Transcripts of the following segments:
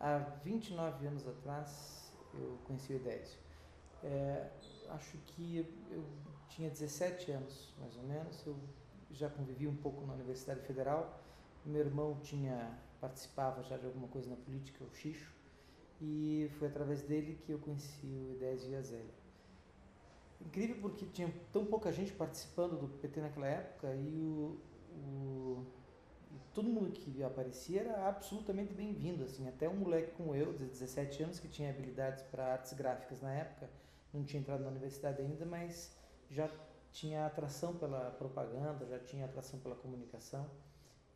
Há 29 anos atrás eu conheci o Edésio. Acho que eu tinha 17 anos, mais ou menos. Eu já convivi um pouco na Universidade Federal. Meu irmão participava já de alguma coisa na política, o Xixo, e foi através dele que eu conheci o Edésio e a Zélia. Incrível porque tinha tão pouca gente participando do PT naquela época e todo mundo que aparecia era absolutamente bem-vindo, assim, até um moleque como eu, de 17 anos, que tinha habilidades para artes gráficas na época, não tinha entrado na universidade ainda, mas já tinha atração pela propaganda, já tinha atração pela comunicação.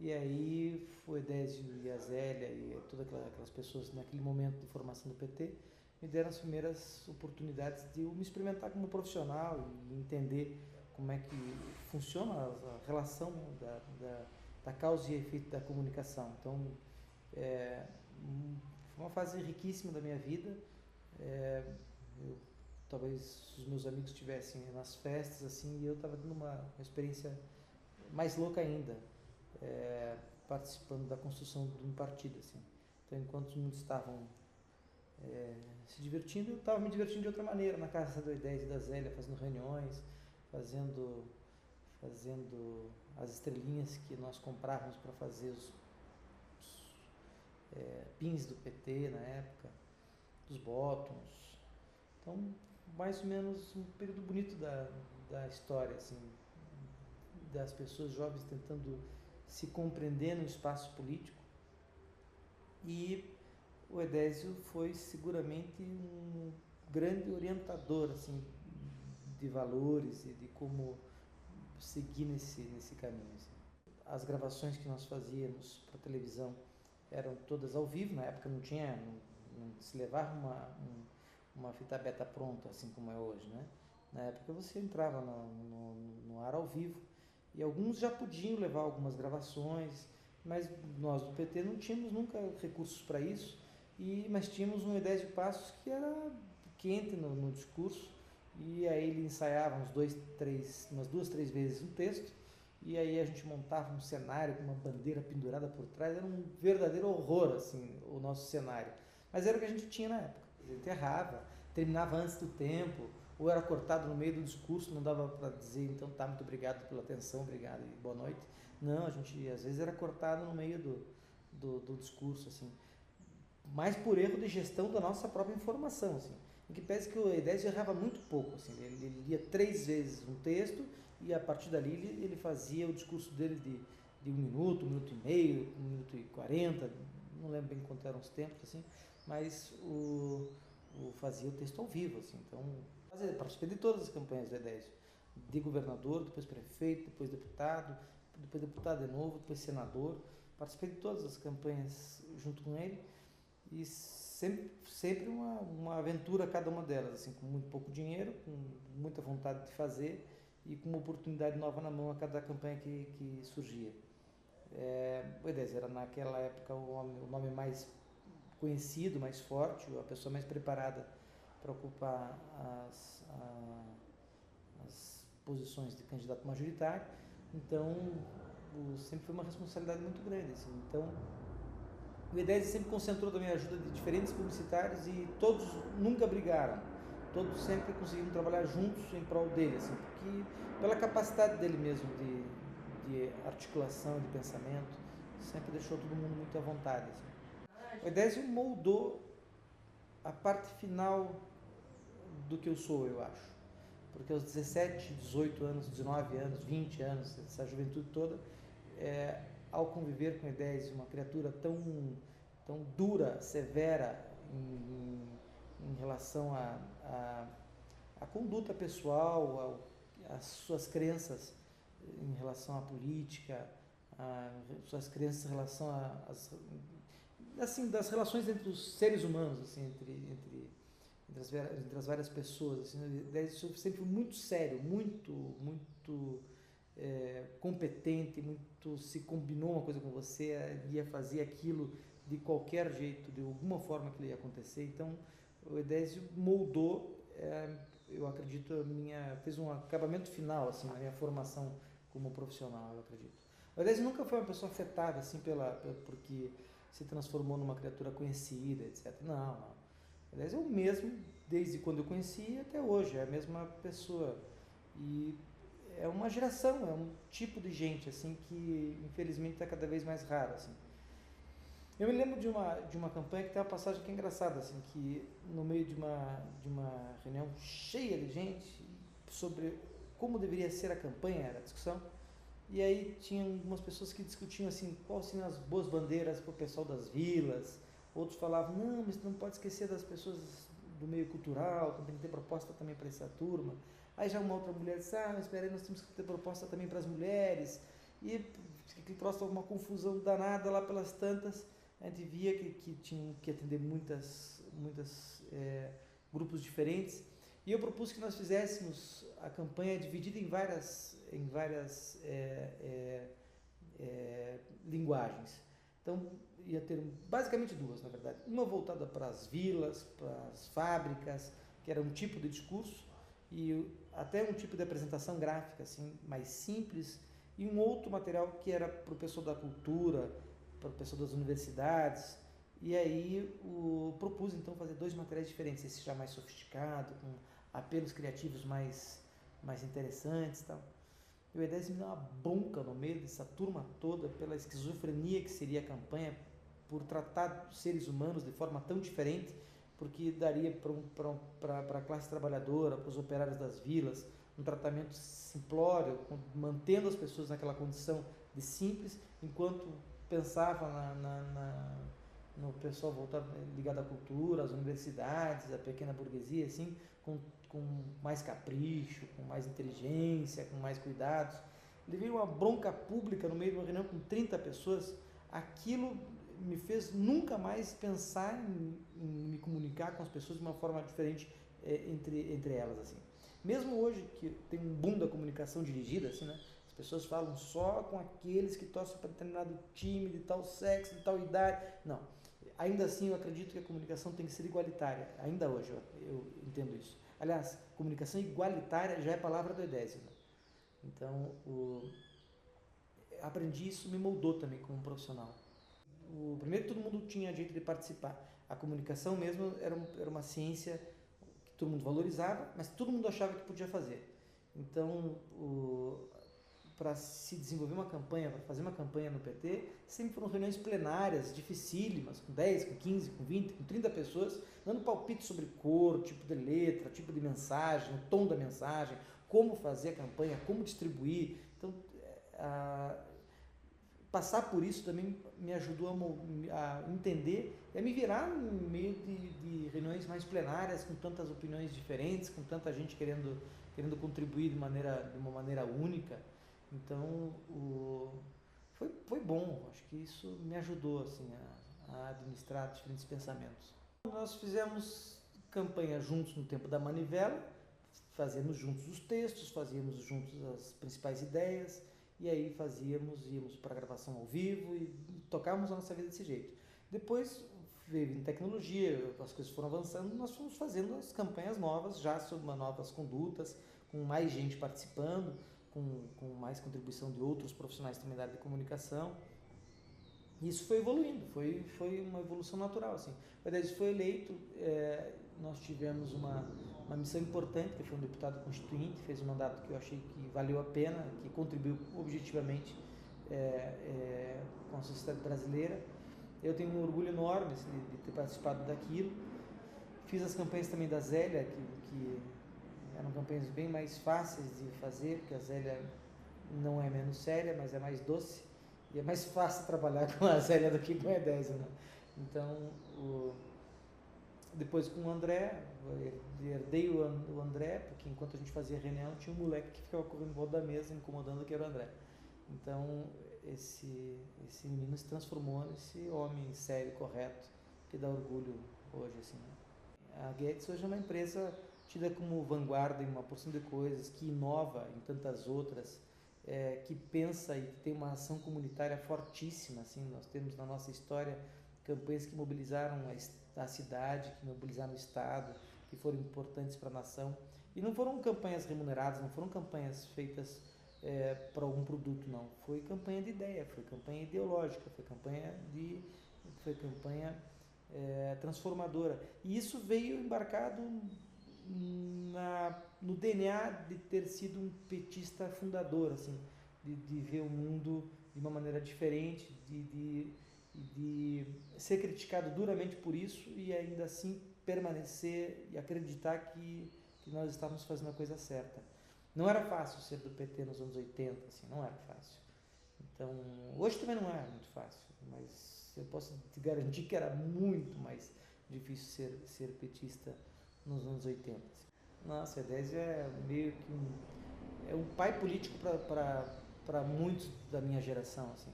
E aí o Edésio e a Zélia e todas aquelas pessoas naquele momento de formação do PT me deram as primeiras oportunidades de eu me experimentar como profissional e entender como é que funciona a relação da causa e efeito da comunicação. Então, foi uma fase riquíssima da minha vida. Talvez os meus amigos estivessem nas festas assim e eu estava tendo uma experiência mais louca ainda, participando da construção de um partido, assim. Então, enquanto muitos estavam se divertindo, eu estava me divertindo de outra maneira, na casa do Edésio e da Zélia, fazendo reuniões, fazendo as estrelinhas que nós comprávamos para fazer os pins do PT na época, dos bottoms. Então, mais ou menos um período bonito da história, assim, das pessoas jovens tentando se compreender no espaço político. E o Edésio foi seguramente um grande orientador, assim, de valores e de como seguir nesse caminho, assim. As gravações que nós fazíamos para televisão eram todas ao vivo. Na época não se levava uma fita beta pronta, assim como é hoje, né? Na época você entrava no ar ao vivo e alguns já podiam levar algumas gravações, mas nós do PT não tínhamos nunca recursos para isso, mas tínhamos um Edésio Passos que era quente no discurso, e aí ele ensaiava umas duas, três vezes um texto, e aí a gente montava um cenário com uma bandeira pendurada por trás. Era um verdadeiro horror, assim, o nosso cenário. Mas era o que a gente tinha na época. A gente errava, terminava antes do tempo, ou era cortado no meio do discurso, não dava para dizer, então tá, muito obrigado pela atenção, obrigado e boa noite. Não, a gente às vezes era cortado no meio do discurso, assim, mais por erro de gestão da nossa própria informação, assim. Em que pese que o Edésio errava muito pouco, assim, ele lia 3 vezes um texto e a partir dali ele fazia o discurso dele de 1 minuto e meio, 1 minuto e 40, não lembro bem quanto eram os tempos, assim, mas fazia o texto ao vivo, assim. Então, participei de todas as campanhas do Edésio, de governador, depois prefeito, depois deputado de novo, depois senador. Participei de todas as campanhas junto com ele e sempre uma aventura cada uma delas, assim, com muito pouco dinheiro, com muita vontade de fazer e com uma oportunidade nova na mão a cada campanha que surgia. O Edésio era naquela época o nome mais conhecido, mais forte, a pessoa mais preparada para ocupar as posições de candidato majoritário. Então, sempre foi uma responsabilidade muito grande, assim. Então, o Edésio sempre concentrou também a ajuda de diferentes publicitários e todos nunca brigaram. Todos sempre conseguiram trabalhar juntos em prol dele, assim, porque pela capacidade dele mesmo de articulação, de pensamento, sempre deixou todo mundo muito à vontade, assim. O Edésio moldou a parte final do que eu sou, eu acho. Porque aos 17, 18 anos, 19 anos, 20 anos, essa juventude toda, ao conviver com o Edésio, uma criatura tão dura, severa em relação à conduta pessoal, às suas crenças em relação à política, às suas crenças em relação assim, das relações entre os seres humanos, assim, entre as várias pessoas, assim. O Edésio sempre foi muito sério, muito competente, muito se combinou uma coisa com você, ia fazer aquilo de qualquer jeito, de alguma forma que ia acontecer. Então, o Edésio moldou, eu acredito, fez um acabamento final, assim, na minha formação como profissional, eu acredito. O Edésio nunca foi uma pessoa afetada, assim, porque se transformou numa criatura conhecida, etc. Não, não. Aliás, é o mesmo desde quando eu conheci até hoje, é a mesma pessoa. E é uma geração, é um tipo de gente assim que infelizmente está cada vez mais raro, assim. Eu me lembro de uma campanha que tem uma passagem que é engraçada, assim, que no meio de uma reunião cheia de gente sobre como deveria ser a campanha, era a discussão, e aí tinha algumas pessoas que discutiam assim, quais seriam as boas bandeiras para o pessoal das vilas, outros falavam, não, mas não pode esquecer das pessoas do meio cultural, tem que ter proposta também para essa turma. Aí já uma outra mulher disse, mas espera aí, nós temos que ter proposta também para as mulheres, e aquele troço uma confusão danada lá pelas tantas. A gente via que tinham que atender muitas grupos diferentes, e eu propus que nós fizéssemos a campanha dividida em várias linguagens. Então ia ter basicamente duas, na verdade, uma voltada para as vilas, para as fábricas, que era um tipo de discurso, e até um tipo de apresentação gráfica assim, mais simples, e um outro material que era para o pessoal da cultura, para o pessoal das universidades, e aí propus então fazer dois materiais diferentes, esse já mais sofisticado, com apelos criativos mais interessantes e tal. E o E10 me deu uma bronca no meio dessa turma toda pela esquizofrenia que seria a campanha, por tratar seres humanos de forma tão diferente, porque daria para a classe trabalhadora, para os operários das vilas, um tratamento simplório, mantendo as pessoas naquela condição de simples, enquanto pensava no pessoal voltado, ligado à cultura, às universidades, à pequena burguesia, assim, com mais capricho, com mais inteligência, com mais cuidados. Levei uma bronca pública no meio de uma reunião com 30 pessoas. Aquilo me fez nunca mais pensar em me comunicar com as pessoas de uma forma diferente entre elas, assim. Mesmo hoje, que tem um boom da comunicação dirigida, assim, né? As pessoas falam só com aqueles que torcem para determinado time, de tal sexo, de tal idade. Não. Ainda assim, eu acredito que a comunicação tem que ser igualitária. Ainda hoje eu entendo isso. Aliás, comunicação igualitária já é palavra do Edésio. Né? Então, aprendi isso, me moldou também como profissional. Primeiro, todo mundo tinha jeito de participar. A comunicação mesmo era uma ciência que todo mundo valorizava, mas todo mundo achava que podia fazer. Então, para se desenvolver uma campanha, para fazer uma campanha no PT, sempre foram reuniões plenárias, dificílimas, com 10, com 15, com 20, com 30 pessoas, dando palpite sobre cor, tipo de letra, tipo de mensagem, o tom da mensagem, como fazer a campanha, como distribuir. Então, passar por isso também me ajudou a entender e a me virar no meio de reuniões mais plenárias, com tantas opiniões diferentes, com tanta gente querendo contribuir de uma maneira única. Então, foi bom, acho que isso me ajudou assim, a administrar diferentes pensamentos. Nós fizemos campanha juntos no tempo da manivela, fazíamos juntos os textos, fazíamos juntos as principais ideias, e aí íamos para a gravação ao vivo e tocávamos a nossa vida desse jeito. Depois veio tecnologia, as coisas foram avançando, nós fomos fazendo as campanhas novas, já sob novas condutas, com mais gente participando, com mais contribuição de outros profissionais também da área de comunicação. Isso foi evoluindo, foi uma evolução natural. Assim. O Edésio foi eleito, nós tivemos uma missão importante, que foi um deputado constituinte, fez um mandato que eu achei que valeu a pena, que contribuiu objetivamente com a sociedade brasileira. Eu tenho um orgulho enorme assim, de ter participado daquilo. Fiz as campanhas também da Zélia, que eram campanhas bem mais fáceis de fazer, porque a Zélia não é menos séria, mas é mais doce, e é mais fácil trabalhar com a Zélia do que com a Edésio, né? Então, depois com o André, eu herdei o André, porque enquanto a gente fazia reunião, tinha um moleque que ficava correndo em volta da mesa, incomodando, que era o André. Então, esse menino se transformou nesse homem sério, correto, que dá orgulho hoje, assim, né? A Guedes hoje é uma empresa tida como vanguarda em uma porção de coisas, que inova em tantas outras, que pensa e que tem uma ação comunitária fortíssima. Assim, nós temos na nossa história campanhas que mobilizaram a cidade, que mobilizaram o Estado, que foram importantes para a nação. E não foram campanhas remuneradas, não foram campanhas feitas para algum produto, não. Foi campanha de ideia, foi campanha ideológica, foi campanha de foi campanha transformadora. E isso veio embarcado no DNA de ter sido um petista fundador, assim, de ver o mundo de uma maneira diferente, de ser criticado duramente por isso e ainda assim permanecer e acreditar que nós estávamos fazendo a coisa certa. Não era fácil ser do PT nos anos 80, assim, não era fácil. Então, hoje também não é muito fácil, mas eu posso te garantir que era muito mais difícil ser petista nos anos 80. Assim. Nossa, o Edésio é meio que um pai político para muitos da minha geração, assim.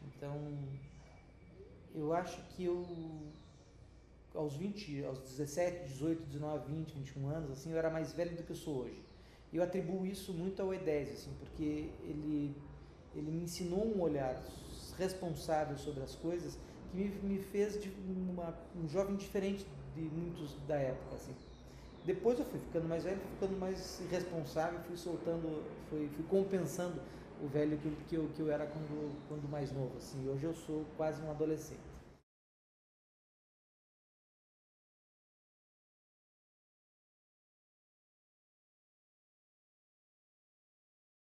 Então, eu acho que aos 17, 18, 19, 20, 21 anos, assim, eu era mais velho do que eu sou hoje. Eu atribuo isso muito ao Edésio, assim, porque ele me ensinou um olhar responsável sobre as coisas que me fez de um jovem diferente de muitos da época, assim. Depois eu fui ficando mais velho, fui ficando mais responsável, fui soltando, fui compensando o velho que eu era quando mais novo, assim. Hoje eu sou quase um adolescente.